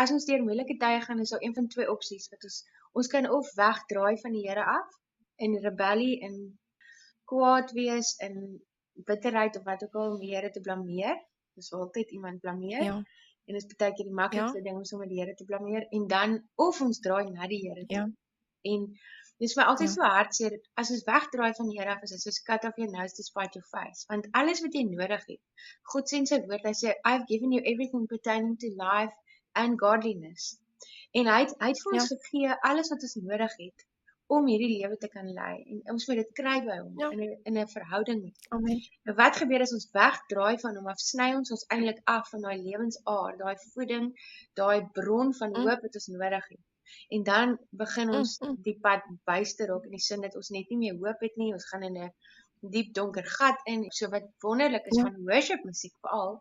As ons deur moeilike tye gaan, is daar een van twee opsies wat ons kan of wegdraai van die Here af in rebellie en kwaad wees in bitterheid of wat ook al om die Here te blameer. Dis altyd iemand blameer. Ja, En dis baie keer die maklikste ding om sommer die Here te blameer en dan of ons draai na die Here toe. ja, En dis vir my altyd ja. so hartseer as ons wegdraai van die Here af, is dit soos cut off your nose to spite your face. Want alles wat jy nodig het. God sê in sy woord, hy sê I've given you everything pertaining to life and godliness. En hy het vir ons Ja, gegee alles wat ons nodig het om hierdie lewe te kan lei en ons moet dit kry by hom ja. in 'n verhouding met hom. Amen. Nou wat gebeur as ons wegdraai van hom af, sny ons eintlik af van daai lewensaar, daai voeding, daai bron van Mm, hoop wat ons nodig het. En dan begin ons mm. die pad byster raak in die sin dat ons net nie meer hoop het nie, ons gaan in 'n diep donker gat in. So wat wonderlik is Ja, van worship musiek veral,